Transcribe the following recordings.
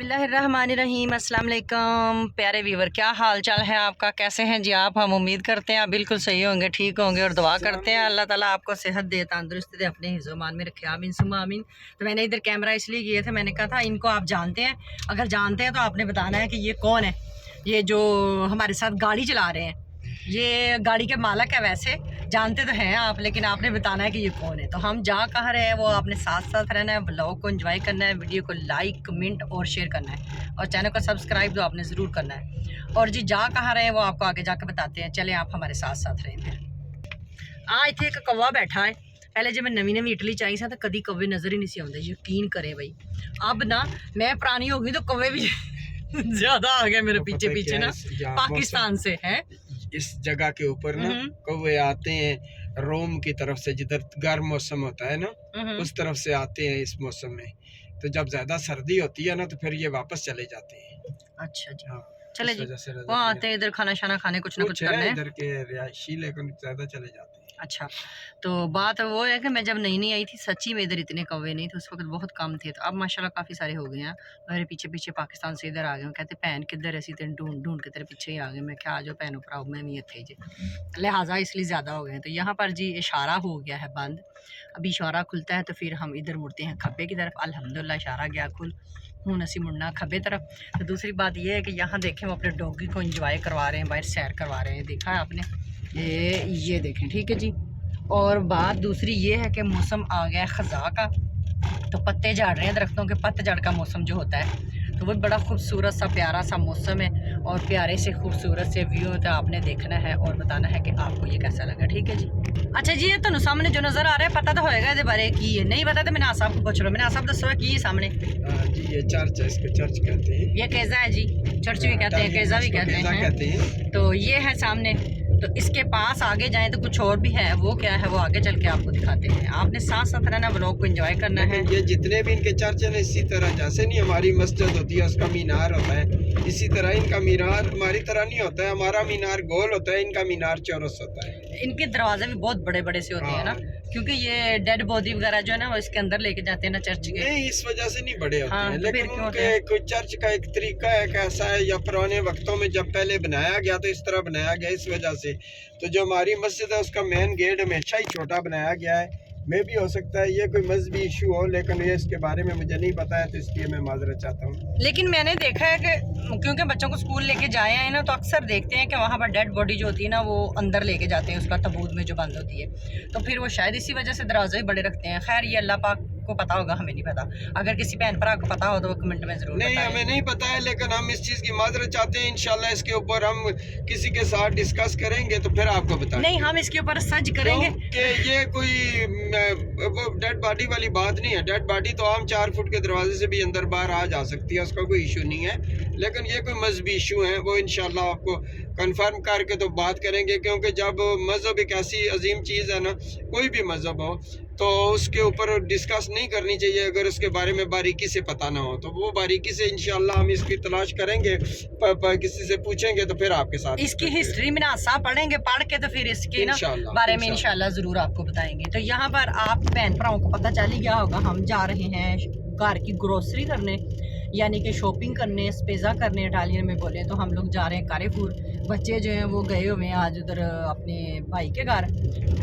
बिस्मिल्लाहिर्रहमानिर्रहीम अस्सलाम वालेकुम प्यारे व्यूवर, क्या हाल चाल है आपका? कैसे हैं जी आप? हम उम्मीद करते हैं आप बिल्कुल सही होंगे, ठीक होंगे और दुआ करते हैं अल्लाह ताला आपको सेहत दे, तंदुरुस्ती दे, अपने हिज़्ज़ो-मान में रखे, आमीन सुम्मा आमीन। तो मैंने इधर कैमरा इसलिए किए थे, मैंने कहा था इनको आप जानते हैं, अगर जानते हैं तो आपने बताना है कि ये कौन है, ये जो हमारे साथ गाड़ी चला रहे हैं, ये गाड़ी के मालिक है। वैसे जानते तो हैं आप, लेकिन आपने बताना है कि ये कौन है। तो हम जहाँ कहाँ रहे हैं वो आपने साथ साथ रहना है, ब्लॉग को एंजॉय करना है, वीडियो को लाइक कमेंट और शेयर करना है, और चैनल को सब्सक्राइब तो आपने ज़रूर करना है। और जी जहाँ कहाँ रहे हैं वो आपको आगे जाकर बताते हैं, चले आप हमारे साथ साथ रहें। फिर इतने एक कौवा बैठा है। पहले जब मैं नवी नवी इटली चाहिए था तो कभी कौवे नज़र ही नहीं सी आते, यकीन करें भाई। अब ना मैं पुरानी हो गई तो कौवे भी ज़्यादा आ गए मेरे पीछे पीछे ना, पाकिस्तान से हैं। इस जगह के ऊपर ना कौवे आते हैं रोम की तरफ से, जिधर गर्म मौसम होता है ना उस तरफ से आते हैं इस मौसम में। तो जब ज्यादा सर्दी होती है ना तो फिर ये वापस चले जाते हैं। अच्छा जी, हाँ, चले जी, वहाँ आते हैं इधर खाना शाना खाने, कुछ ना कुछ करना है इधर के रिहायशी, लेकिन ज्यादा चले जाते हैं। अच्छा, तो बात वो है कि मैं जब नई नई आई थी सच्ची में इधर इतने कौवे नहीं थे, उस वक्त बहुत कम थे। तो अब माशाल्लाह काफ़ी सारे हो गए हैं। मेरे पीछे पीछे पाकिस्तान से इधर आ गए, कहते भैन किधर ऐसी तेन ढूंढ ढूंढ के तेरे पीछे ही आ गए। मैं क्या आ जाओ भैनों भराओ, मैं नहीं इतने जी, लिहाजा इसलिए ज़्यादा हो गए। तो यहाँ पर जी इशारा हो गया है बंद, अभी इशारा खुलता है तो फिर हम इधर मुड़ते हैं खब्बे की तरफ। अल्हम्दुलिल्लाह इशारा गया खुल, हूँ असी मुड़ना खब्बे तरफ। तो दूसरी बात यह है कि यहाँ देखें वो अपने डॉगी को इंजॉय करवा रहे हैं, बाहर सैर करवा रहे हैं, देखा है आपने, ये देखें, ठीक है जी। और बात दूसरी ये है कि मौसम आ गया ख़ज़ा का, तो पत्ते झाड़ रहे हैं दरख्तों के, पतझड़ का मौसम जो होता है तो वो बड़ा खूबसूरत सा प्यारा सा मौसम है, और प्यारे से खूबसूरत से व्यू तो आपने देखना है और बताना है कि आपको ये कैसा लगा, ठीक है जी। अच्छा जी, ये तो सामने जो नज़र आ रहा है पता तो होएगा ये बारे की है, नहीं पता तो मैंने आसाब को पूछ लो, मैंने आसाब दसो की है सामने जी, ये चर्च है, इसको चर्च कहते हैं। ये केज़ा है जी, चर्च भी कहते हैं, केज़ा भी कहते हैं। तो ये है सामने, तो इसके पास आगे जाएं तो कुछ और भी है, वो क्या है वो आगे चल के आपको दिखाते हैं। आपने साथ साथ रहना, व्लॉग को एंजॉय करना है। ये जितने भी इनके चर्च हैं इसी तरह, जैसे नहीं हमारी मस्जिद होती है उसका मीनार होता है, इसी तरह इनका मीनार हमारी तरह नहीं होता है। हमारा मीनार गोल होता है, इनका मीनार चौरस होता है। इनके दरवाजे भी बहुत बड़े बड़े से होते हैं ना, क्योंकि ये डेड बॉडी वगैरह जो है ना वो इसके अंदर लेके जाते हैं ना चर्च के। नहीं, इस वजह से नहीं बड़े होते हैं, तो लेकिन उनके कोई चर्च का एक तरीका है कैसा है, या पुराने वक्तों में जब पहले बनाया गया तो इस तरह बनाया गया इस वजह से। तो जो हमारी मस्जिद है उसका मेन गेट हमेशा ही छोटा बनाया गया है। मे भी हो सकता है ये कोई मजहबी इशू हो, लेकिन ये इसके बारे में मुझे नहीं पता है, तो इसलिए मैं माजरत चाहता हूँ। लेकिन मैंने देखा है कि क्योंकि बच्चों को स्कूल लेके जाए हैं ना, तो अक्सर देखते हैं कि वहाँ पर डेड बॉडी जो होती है ना वो अंदर लेके जाते हैं, उसका तबूत में जो बंद होती है, तो फिर वो शायद इसी वजह से दरवाजे ही बड़े रखते हैं। खैर ये अल्लाह पाक को पता होगा, हमें नहीं पता। अगर किसी बहन भरा को पता हो तो वो कमेंट में जरूर नहीं, हमें नहीं पता है, लेकिन हम इस चीज़ की माजरत चाहते हैं। इंशाल्लाह इसके ऊपर हम किसी के साथ डिस्कस करेंगे तो फिर आपको बताएंगे। नहीं, हम इसके ऊपर सर्च करेंगे कि ये कोई डेड बॉडी वाली बात नहीं है। डेड बॉडी तो हम 4 फुट के दरवाजे से भी अंदर बाहर आ जा सकती है, उसका कोई इशू नहीं है। लेकिन ये कोई मजहबी इशू है, वो इंशाल्लाह आपको कंफर्म करके तो बात करेंगे, क्योंकि जब मज़हब एक ऐसी अजीम चीज़ है ना, कोई भी मज़हब हो, तो उसके ऊपर डिस्कस नहीं करनी चाहिए अगर उसके बारे में बारीकी से पता ना हो। तो वो बारीकी से इंशाल्लाह हम इसकी तलाश करेंगे, किसी से पूछेंगे तो फिर आपके साथ इसकी हिस्ट्री में आसा पढ़ेंगे, पढ़ के तो फिर इसके ना बारे में इंशाल्लाह ज़रूर आपको बताएंगे। तो यहाँ पर आप बहन भराओं को पता चल ही गया होगा, हम जा रहे हैं घर की ग्रोसरी करने, यानी कि शॉपिंग करने, स्पेज़ा करने इटालियन में बोले तो हम लोग जा रहे हैं कारेफूर। बच्चे जो हैं वो गए हुए हैं आज उधर अपने भाई के घर,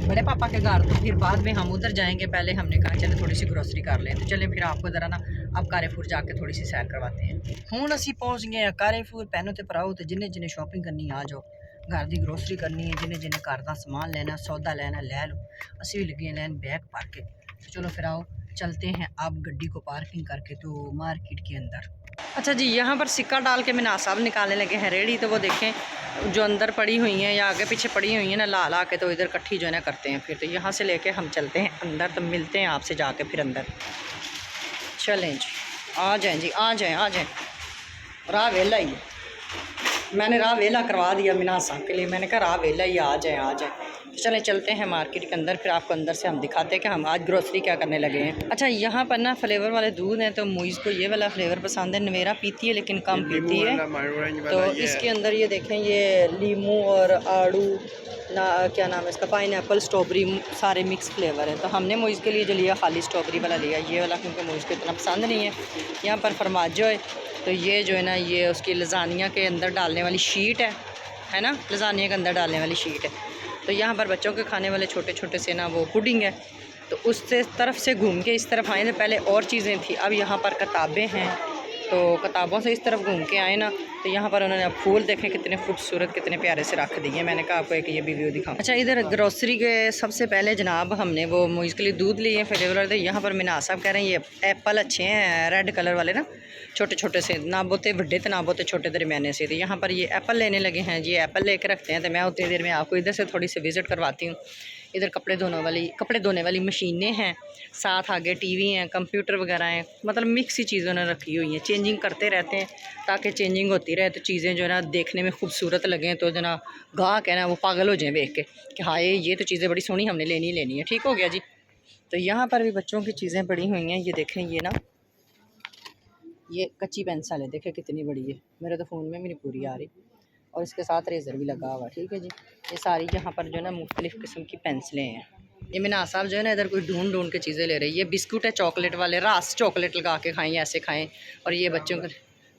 बड़े पापा के घर, तो फिर बाद में हम उधर जाएंगे। पहले हमने कहा चले थोड़ी सी ग्रोसरी कर लें, तो चलें फिर आपको ज़रा ना अब कारेफूर जाके थोड़ी सी सैर करवाते हैं। हूँ असी पहुँच गए हैं कारेफूर, पैनों ते भराओ, तो जिन्हें जिन्हें शॉपिंग करनी आ जाओ, घर की ग्रोसरी करनी है, जिन्हें जिन्हें घर का समान लेना, सौदा लेना लै लो। असी भी लगे लैन बैग भर के, तो चलो फिर आओ चलते हैं अब गड्डी को पार्किंग करके तो मार्केट के अंदर। अच्छा जी, यहाँ पर सिक्का डाल के मिना साहब निकालने लगे हैं रेडी। तो वो देखें जो अंदर पड़ी हुई हैं या आगे पीछे पड़ी हुई हैं ना, ला ला के तो इधर इकट्ठी जो है ना करते हैं। फिर तो यहाँ से लेके हम चलते हैं अंदर, तो मिलते हैं आपसे जाके फिर अंदर। चलें जी, आ जाएँ जी, आ जाएँ आ जाएँ। राह वेला ही, मैंने राह वेला करवा दिया मिना साहब के लिए, मैंने कहा राह वेला ही, आ जाएँ आ जाएँ। चलें चलते हैं मार्केट के अंदर, फिर आपको अंदर से हम दिखाते हैं कि हम आज ग्रोसरी क्या करने लगे हैं। अच्छा, यहाँ पर ना फ्लेवर वाले दूध हैं, तो मुइज़ को ये वाला फ्लेवर पसंद है। नवेरा पीती है लेकिन कम पीती है, तो इसके अंदर ये देखें, ये लीमू और आड़ू ना, क्या नाम है इसका, पाइनएप्पल, स्ट्रॉबेरी, सारे मिक्स फ्लेवर हैं। तो हमने मुइज़ के लिए जो लिया खाली स्ट्रॉबेरी वाला लिया, ये वाला, क्योंकि मुइज़ को इतना पसंद नहीं है। यहाँ पर फरमाजो है, तो ये जो है ना, ये उसकी लजानिया के अंदर डालने वाली शीट है ना, लजानिया के अंदर डालने वाली शीट है। तो यहाँ पर बच्चों के खाने वाले छोटे छोटे से ना वो पुडिंग है। तो उस तरफ से घूम के इस तरफ आए, तो पहले और चीज़ें थी, अब यहाँ पर किताबें हैं। तो किताबों से इस तरफ घूम के आए ना, तो यहाँ पर उन्होंने अब फूल देखें कितने खूबसूरत, कितने प्यारे से रख दिए। मैंने कहा आपको एक ये भी व्यू दिखाऊं। अच्छा, इधर ग्रोसरी के सबसे पहले जनाब हमने वो मुझ के लिए दूध लिए फ्लेवर थे। यहाँ पर मिनास साहब कह रहे हैं ये एप्पल अच्छे हैं, रेड कलर वाले ना, छोटे छोटे से, ना बहुते बड़े थे ना बहुते छोटे दरमियाने से थे। यहाँ पर ये एप्पल लेने लगे हैं जी, एप्पल लेकर रखते हैं। तो मैं उतनी देर में आपको इधर से थोड़ी सी विज़िट करवाती हूँ। इधर कपड़े धोने वाली मशीनें हैं, साथ आगे टीवी हैं, कंप्यूटर वगैरह हैं, मतलब मिक्स ही चीज़ें उन्होंने रखी हुई हैं। चेंजिंग करते रहते हैं ताकि चेंजिंग होती रहे, तो चीज़ें जो है ना देखने में खूबसूरत लगें, तो जो ना गाहक है ना वो पागल हो जाए देख के कि हाँ ये तो चीज़ें बड़ी सोहनी, हमने लेनी है। ठीक हो गया जी। तो यहाँ पर भी बच्चों की चीज़ें पड़ी हुई हैं। ये देखें, ये ना ये कच्ची पेंसिल है, देखें कितनी बड़ी है, मेरे तो फ़ोन में भी नहीं पूरी आ रही। और इसके साथ रेज़र भी लगा हुआ, ठीक है जी। ये सारी यहाँ पर जो है ना मुख्तलिफ़ किस्म की पेंसिलें हैं। ये मिनास साहब जो है ना इधर कोई ढूंढ के चीज़ें ले रही है। ये बिस्कुट है चॉकलेट वाले, रास चॉकलेट लगा के खाएँ, ऐसे खाएँ। और ये बच्चों के,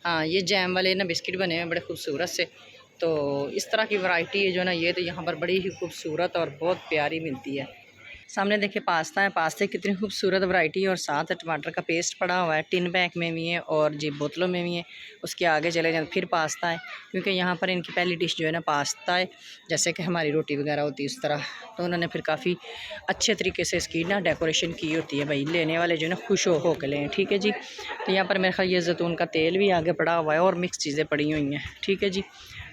हाँ ये जैम वाले ना बिस्किट बने हैं बड़े खूबसूरत से। तो इस तरह की वैरायटी है जो ना, ये तो यहाँ पर बड़ी ही खूबसूरत और बहुत प्यारी मिलती है। सामने देखिए पास्ता है, पास्ते की कितनी खूबसूरत वैरायटी है, और साथ टमाटर का पेस्ट पड़ा हुआ है, टिन बैग में भी है और जी बोतलों में भी है। उसके आगे चले जाए फिर पास्ता है, क्योंकि यहाँ पर इनकी पहली डिश जो है ना पास्ता है, जैसे कि हमारी रोटी वगैरह होती है उस तरह। तो उन्होंने फिर काफ़ी अच्छे तरीके से इसकी ना डेकोरेशन की होती है, भाई लेने वाले जो है ना खुश हो के लें, ठीक है जी। तो यहाँ पर मेरे ख्याल ये जैतून का तेल भी आगे पड़ा हुआ है और मिक्स चीज़ें पड़ी हुई हैं, ठीक है जी।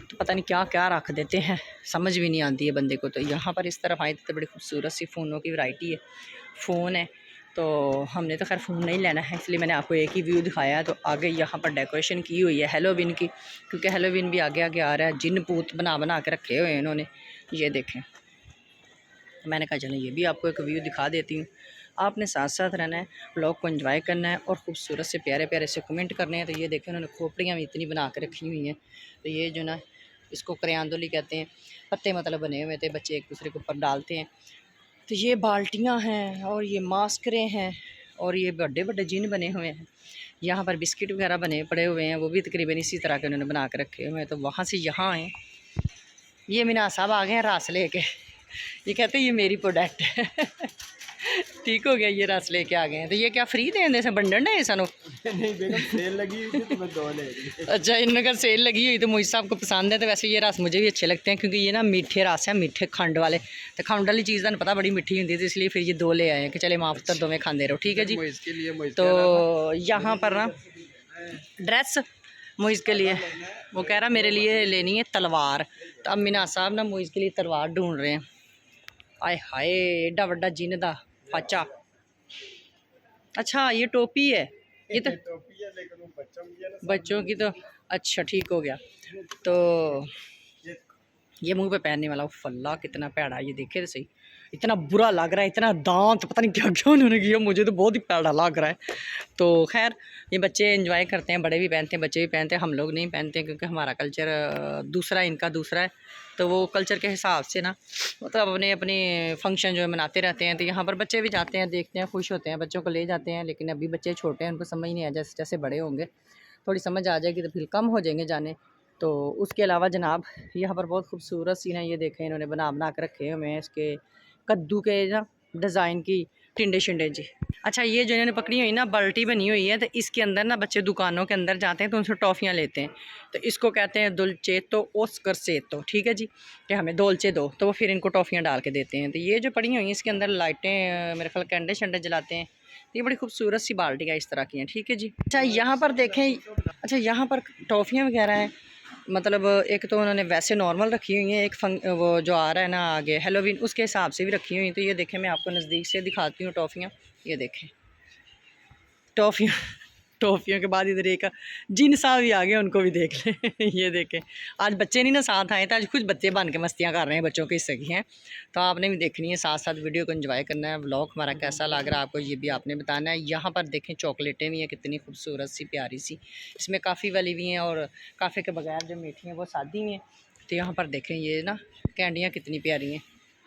तो पता नहीं क्या क्या रख देते हैं, समझ भी नहीं आती है बंदे को। तो यहाँ पर इस तरफ आए तो बड़ी खूबसूरत सी फ़ोनों की वैरायटी है, फ़ोन है। तो हमने तो खैर फ़ोन नहीं लेना है, इसलिए मैंने आपको एक ही व्यू दिखाया है। तो आगे यहाँ पर डेकोरेशन की हुई है हेलोवीन की, क्योंकि हेलोवीन भी आगे आगे आ रहा है। जिन पूत बना के रखे हुए हैं इन्होंने, ये देखें। मैंने कहा चलें ये भी आपको एक व्यू दिखा देती हूँ। आपने साथ साथ रहना है, ब्लॉग को एंजॉय करना है और खूबसूरत से प्यारे प्यारे से कमेंट करने हैं। तो ये देखें उन्होंने खोपड़ियाँ भी इतनी बना के रखी हुई हैं। तो ये जो ना इसको क्रेयांदोली कहते हैं, पत्ते मतलब बने हुए थे, बच्चे एक दूसरे के ऊपर डालते हैं। तो ये बाल्टियाँ हैं और ये मास्करें हैं और ये बड़े बड़े जिन बने हुए हैं। यहाँ पर बिस्किट वगैरह बने पड़े हुए हैं, वो भी तकरीबन इसी तरह के उन्होंने बना के रखे हुए हैं। तो वहाँ से यहाँ आए, ये मिनास साहब आ गए हैं रस लेके। ये कहते हैं ये मेरी प्रोडक्ट है। ठीक हो गया, ये रस लेके आ गए हैं। तो ये क्या फ्री दें से बंडन है सानू? नहीं बेगम, सेल लगी हुई थी तो मैं दो ले ली। अच्छा, इनका सेल लगी हुई तो मुझे साहब को पसंद है। तो वैसे ये रस मुझे भी अच्छे लगते हैं, क्योंकि ये ना मीठे रस है, मीठे खंड वाले। तो खंड वाली चीज़ का पता बड़ी मीठी होती है, तो इसलिए फिर ये दो ले आए हैं कि चले माफ तो दोवें खाते रहो, ठीक है जी। तो यहाँ पर ना ड्रेस मुइज़ के लिए, वो कह रहा मेरे लिए लेनी है तलवार। तो अब मीना साहब ना मुइज़ के लिए तलवार ढूंढ रहे हैं। आए हाय, एडा वड्डा जिन दा फाचा। अच्छा ये टोपी है, ये तो टोपी है लेकिन वो बच्चों की। तो अच्छा ठीक हो गया। तो ये मुंह पे पहनने वाला, वो फल्ला कितना प्यारा, ये देखे तो सही, इतना बुरा लग रहा है, इतना दांत पता नहीं क्या क्या उन्होंने किया, मुझे तो बहुत ही प्यारा लग रहा है। तो खैर ये बच्चे एंजॉय करते हैं, बड़े भी पहनते हैं, बच्चे भी पहनते हैं, हम लोग नहीं पहनते क्योंकि हमारा कल्चर दूसरा, इनका दूसरा है। तो वो कल्चर के हिसाब से ना मतलब अपने अपने फंक्शन जो है मनाते रहते हैं। तो यहाँ पर बच्चे भी जाते हैं, देखते हैं, खुश होते हैं, बच्चों को ले जाते हैं। लेकिन अभी बच्चे छोटे हैं, उनको समझ नहीं आया, जैसे जैसे बड़े होंगे थोड़ी समझ आ जाएगी तो फिर कम हो जाएंगे जाने। तो उसके अलावा जनाब यहाँ पर बहुत खूबसूरत सी ना, ये देखें इन्होंने बना के रखे हुए हैं इसके कद्दू के ना डिज़ाइन की टिंडे शिंडे जी। अच्छा ये जो इन्होंने पकड़ी हुई ना बाल्टी बनी हुई है, तो इसके अंदर ना बच्चे दुकानों के अंदर जाते हैं तो उनसे टॉफ़ियाँ लेते हैं। तो इसको कहते हैं दुलचेतो ओस्कर सेतो, ठीक है जी, कि हमें दोलचे दो, तो वो फिर इनको टॉफ़ियाँ डाल के देते हैं। तो ये जो पड़ी हुई हैं इसके अंदर लाइटें, मेरे ख्याल कैंडे शंडे जलाते हैं। ये बड़ी खूबसूरत सी बाल्टियाँ इस तरह की हैं, ठीक है जी। अच्छा यहाँ पर देखें, अच्छा यहाँ पर टॉफ़ियाँ वगैरह हैं, मतलब एक तो उन्होंने वैसे नॉर्मल रखी हुई हैं, एक वो जो आ रहा है ना आगे हेलोवीन, उसके हिसाब से भी रखी हुई हैं। तो ये देखें, मैं आपको नज़दीक से दिखाती हूँ टॉफ़ियाँ। ये देखें टॉफ़ियाँ, टॉफ़ियों के बाद इधर एक जिन साहब भी आ गए, उनको भी देख लें। ये देखें, आज बच्चे नहीं ना साथ आए थे, आज कुछ बच्चे बन के मस्तियाँ कर रहे हैं, बच्चों के हिस्से की हैं। तो आपने भी देखनी है, साथ साथ वीडियो को एंजॉय करना है। व्लॉग हमारा कैसा लग रहा है आपको, ये भी आपने बताना है। यहाँ पर देखें चॉकलेटें भी हैं, कितनी खूबसूरत सी प्यारी सी, इसमें काफ़ी वाली भी हैं और काफ़ी के बगैर जो मीठी हैं वो सादी हैं। तो यहाँ पर देखें ये ना कैंडियाँ कितनी प्यारी हैं,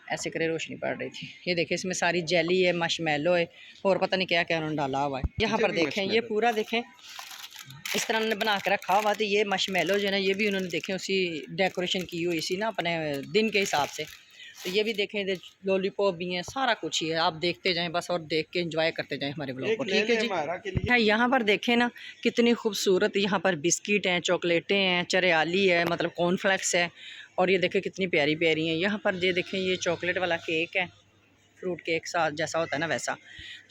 ऐसे करे रोशनी पड़ रही थी। ये देखें इसमें सारी जेली है, मशमेलो है और पता नहीं क्या क्या उन्होंने डाला हुआ है। यहाँ पर देखें ये पूरा देखें इस तरह उन्होंने बना के रखा हुआ। तो ये मशमेलो जो है ना, ये भी उन्होंने देखे उसी डेकोरेशन की हुई सी ना अपने दिन के हिसाब से। तो ये भी देखें, इधर लॉलीपॉप भी हैं, सारा कुछ ही है। आप देखते जाएं बस और देख के एंजॉय करते जाएं हमारे ब्लॉग को, ठीक है जी। है यहाँ पर देखें ना कितनी खूबसूरत, यहाँ पर बिस्किट हैं, चॉकलेटें हैं, चरियाली है, मतलब कॉर्नफ्लेक्स है। और ये देखें कितनी प्यारी प्यारी हैं। यहाँ पर ये देखें, ये चॉकलेट वाला केक है, फ्रूट केक साथ जैसा होता है ना वैसा।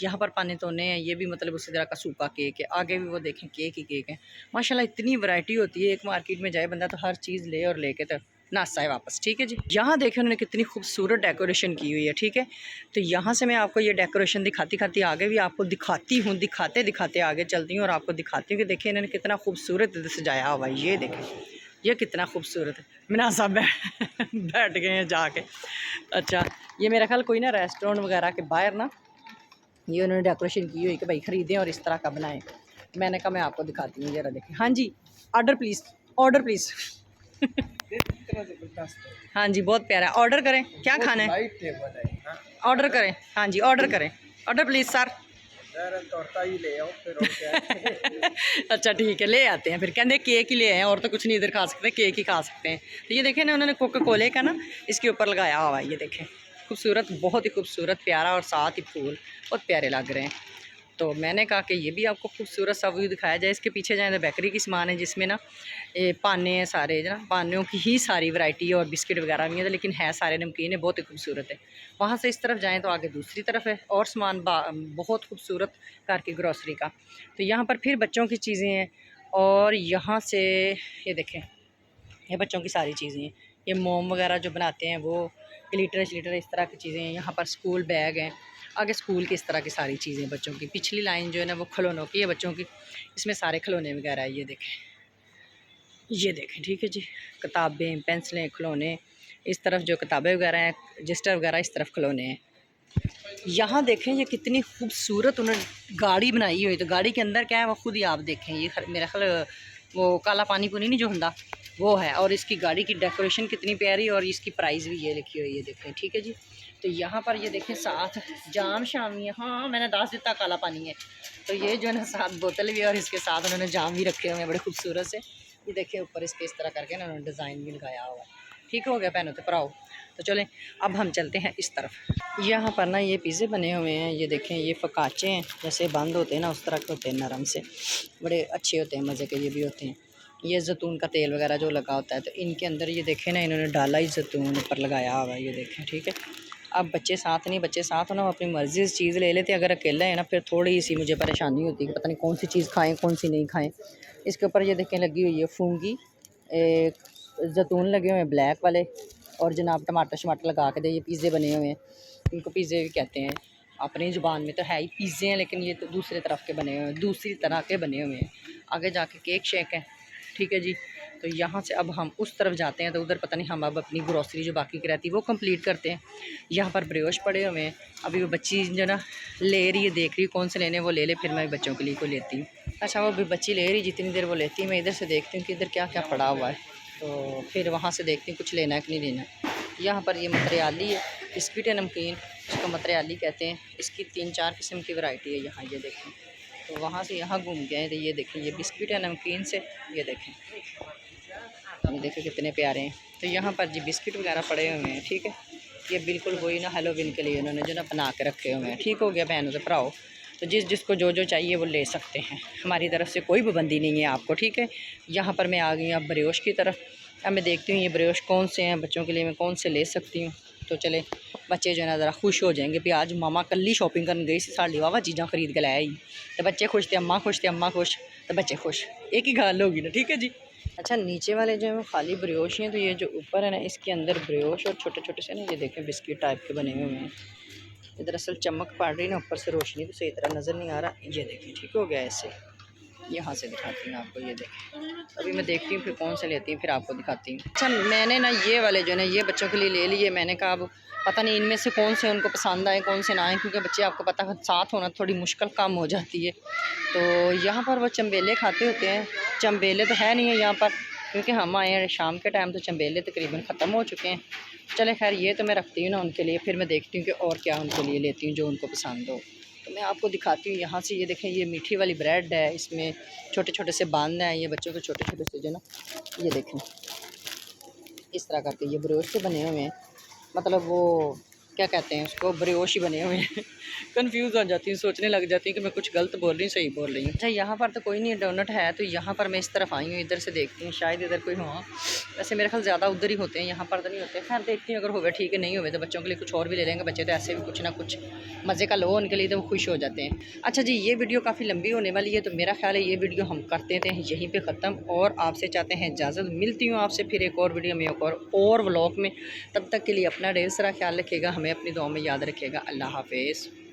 यहाँ पर पानेतोने हैं, ये भी मतलब उसी तरह का सूखा केक है। आगे भी वो देखें केक ही केक है। माशाल्लाह इतनी वैरायटी होती है, एक मार्केट में जाए बंदा तो हर चीज़ ले और लेके तो नाश्ता है वापस, ठीक है जी। यहाँ देखें उन्होंने कितनी खूबसूरत डेकोरेशन की हुई है, ठीक है। तो यहाँ से मैं आपको ये डेकोरेशन दिखाती खाती आगे भी आपको दिखाती हूँ, दिखाते दिखाते आगे चलती हूँ और आपको दिखाती हूँ कि देखिए इन्होंने कितना खूबसूरत सजाया हुआ है। ये देखें, ये कितना खूबसूरत है। मिना साहब बैठ गए हैं जाके। अच्छा, ये मेरा ख्याल कोई ना रेस्टोरेंट वगैरह के बाहर ना ये उन्होंने डेकोरेशन की हुई कि भाई ख़रीदें और इस तरह का बनाएं। मैंने कहा मैं आपको दिखाती हूँ, ज़रा देखें। हाँ जी, ऑर्डर प्लीज़, ऑर्डर प्लीज़। हाँ जी, बहुत प्यारा। ऑर्डर करें, क्या खाना है ऑर्डर करें। हाँ जी, ऑर्डर करें, ऑर्डर प्लीज़ सर। अच्छा ठीक है, ले आते हैं फिर। कहते केक ही ले आए और तो कुछ नहीं इधर खा सकते, केक ही खा सकते हैं। तो ये देखें ना उन्होंने कोका कोले का ना इसके ऊपर लगाया हुआ है। ये देखें खूबसूरत, बहुत ही खूबसूरत, प्यारा और साथ ही फूल बहुत प्यारे लग रहे हैं। तो मैंने कहा कि ये भी आपको खूबसूरत सा व्यू दिखाया जाए। इसके पीछे जाए तो बेकरी की सामान है जिसमें ना ये पाने हैं सारे, जो ना पानियों की ही सारी वैरायटी है और बिस्किट वगैरह भी है, लेकिन है सारे नमकीन है, बहुत ही खूबसूरत है। वहाँ से इस तरफ जाएँ तो आगे दूसरी तरफ है और सामान बहुत खूबसूरत घर की ग्रॉसरी का। तो यहाँ पर फिर बच्चों की चीज़ें हैं और यहाँ से ये देखें, ये बच्चों की सारी चीज़ें हैं। ये मोम वगैरह जो बनाते हैं वो, ग्लिटर श्लिटर इस तरह की चीज़ें हैं। यहाँ पर स्कूल बैग हैं, आगे स्कूल की इस तरह की सारी चीज़ें बच्चों की। पिछली लाइन जो है ना वो खिलौनों की है बच्चों की, इसमें सारे खिलौने वगैरह है। ये देखें, ये देखें, ठीक है जी। किताबें, पेंसिलें, खिलौने, इस तरफ जो किताबें वगैरह हैं, रजिस्टर वगैरह, इस तरफ खिलौने हैं। यहाँ देखें ये कितनी खूबसूरत उन्होंने गाड़ी बनाई हुई। तो गाड़ी के अंदर क्या है वो खुद ही आप देखें। ये मेरा ख्याल वो काला पानी पुनी नहीं जो ਹੁੰਦਾ वो है। और इसकी गाड़ी की डेकोरेशन कितनी प्यारी और इसकी प्राइस भी ये लिखी हुई है, देखें, ठीक है जी। तो यहाँ पर ये देखें साथ जाम शामी है। हाँ मैंने दास दिता काला पानी है। तो ये जो है ना साथ बोतल भी और इसके साथ उन्होंने जाम भी रखे हुए हैं बड़े खूबसूरत से। ये देखें ऊपर इसके इस तरह करके ना उन्होंने डिज़ाइन भी लगाया हुआ है। ठीक हो गया पहनो तो भराओ। तो चलें अब हम चलते हैं इस तरफ। यहाँ पर ना ये पिज़्ज़े बने हुए हैं, ये देखें, ये फ़काचे हैं, जैसे बंद होते हैं ना उस तरह के होते हैं, नरम से, बड़े अच्छे होते हैं, मज़े के ये भी होते हैं। ये जैतून का तेल वगैरह जो लगा होता है तो इनके अंदर ये देखें ना इन्होंने डाला ही जैतून ऊपर लगाया हुआ है। ये देखें, ठीक है। अब बच्चे साथ नहीं, बच्चे साथ हो ना अपनी मर्ज़ी से चीज़ ले लेते हैं। अगर अकेला है ना फिर थोड़ी सी मुझे परेशानी होती है कि पता नहीं कौन सी चीज़ खाएँ कौन सी नहीं खाएँ। इसके ऊपर ये देखें लगी हुई है फूंगी, जैतून लगे हुए हैं ब्लैक वाले, और जनाब टमाटर शमाटर लगा के दे। ये पिज़्ज़े बने हुए हैं, इनको पिज़्ज़े भी कहते हैं। अपनी ज़ुबान में तो है ही पिज़्ज़े हैं, लेकिन ये तो दूसरे तरफ के बने हुए हैं, दूसरी तरह के बने हुए हैं। आगे जाके केक शेक है, ठीक है जी। तो यहाँ से अब हम उस तरफ जाते हैं तो उधर पता नहीं हम अब अपनी ग्रॉसरी जो बाकी की रहती है वो कंप्लीट करते हैं। यहाँ पर ब्रियोश पड़े हुए हैं। अभी वो बच्ची जो ना ले रही है, देख रही कौन से लेने, वो ले ले, फिर मैं बच्चों के लिए को लेती हूँ। अच्छा वो भी बच्ची ले रही, जितनी देर वो लेती है मैं इधर से देखती हूँ कि इधर क्या क्या पड़ा हुआ है, तो फिर वहाँ से देखती हूँ कुछ लेना है कि नहीं लेना। यहाँ पर ये मटरियाली है, बिस्किट है नमकीन, इसको मटरियाली कहते हैं। इसकी 3-4 किस्म की वैरायटी है यहाँ, ये देखें। तो वहाँ से यहाँ घूम गए तो ये देखें, ये बिस्किट है नमकीन से, ये देखें, ये देखें कितने प्यारे हैं। तो यहाँ पर जी बिस्किट वगैरह पड़े हुए हैं, ठीक है। ये बिल्कुल वही ना हेलोविन के लिए उन्होंने जो ना बना के रखे हुए हैं। ठीक हो गया बहनों से भराओ। तो जिसको जो जो चाहिए वो ले सकते हैं, हमारी तरफ से कोई पाबंदी नहीं है आपको, ठीक है। यहाँ पर मैं आ गई अब ब्रियोश की तरफ। अब मैं देखती हूँ ये ब्रियोश कौन से हैं बच्चों के लिए, मैं कौन से ले सकती हूँ। तो चले बच्चे जो है ना ज़रा खुश हो जाएंगे भी आज मामा कल ही शॉपिंग करने गई सी, साड़ी वावा चीज़ां खरीद के लाया ही। तो बच्चे खुश थे, अम्मा खुश थे, अम्मा खुश तो बच्चे खुश, एक ही गाल होगी ना, ठीक है जी। अच्छा नीचे वाले जो है वो खाली ब्रियोश हैं, तो ये जो ऊपर है ना इसके अंदर ब्रियोश और छोटे छोटे से ना ये देखें बिस्किट टाइप के बने हुए हैं। ये दरअसल चमक पड़ रही ना ऊपर से, रोशनी तो सही तरह नज़र नहीं आ रहा। ये देखें, ठीक हो गया ऐसे। यहाँ से दिखाती हूँ आपको, ये देखें। अभी मैं देखती हूँ फिर कौन से लेती हूँ, फिर आपको दिखाती हूँ। अच्छा मैंने ना ये वाले जो है ना ये बच्चों के लिए ले लिए। मैंने कहा अब पता नहीं इनमें से कौन से उनको पसंद आए कौन से ना आए, क्योंकि बच्चे आपको पता है साथ होना थोड़ी मुश्किल काम हो जाती है। तो यहाँ पर वो चम्बेले खाते होते हैं। चम्बेले तो है नहीं है यहाँ पर, क्योंकि हम आए हैं शाम के टाइम, तो चम्बेले तकरीबन ख़त्म हो चुके हैं। चले खैर ये तो मैं रखती हूँ ना उनके लिए, फिर मैं देखती हूँ कि और क्या उनके लिए लेती हूँ जो उनको पसंद हो। तो मैं आपको दिखाती हूँ यहाँ से। ये देखें, ये मीठी वाली ब्रेड है, इसमें छोटे छोटे से बांध हैं, ये बच्चों के छोटे छोटे से जो ना, ये देखें इस तरह करके ये ब्रोश से बने हुए हैं, मतलब वो क्या कहते हैं उसको, ब्रोश ही बने हुए हैं। कंफ्यूज हो जाती हूँ, सोचने लग जाती हूँ कि मैं कुछ गलत बोल रही हूँ सही बोल रही हूँ। अच्छा यहाँ पर तो कोई नहीं डोनट है, तो यहाँ पर मैं इस तरफ आई हूँ, इधर से देखती हूँ शायद इधर कोई हो। वैसे मेरे ख्याल ज़्यादा उधर ही होते हैं, यहाँ पर तो नहीं होते। खैर देखती हूँ, अगर होगा ठीक है, नहीं हुए तो बच्चों के लिए कुछ और भी ले लेंगे। बच्चे तो ऐसे भी कुछ ना कुछ मज़े का लो उनके लिए, तो वो खुश हो जाते हैं। अच्छा जी, ये वीडियो काफ़ी लंबी होने वाली है, तो मेरा ख्याल है ये वीडियो हम कर देते हैं यहीं पर ख़त्म, और आपसे चाहते हैं इजाज़त। मिलती हूँ आपसे फिर एक और वीडियो में, एक और व्लॉग में। तब तक के लिए अपना ढेर सारा ख्याल रखिएगा, हमें अपनी दुआ में याद रखिएगा। अल्लाह हाफ़िज़।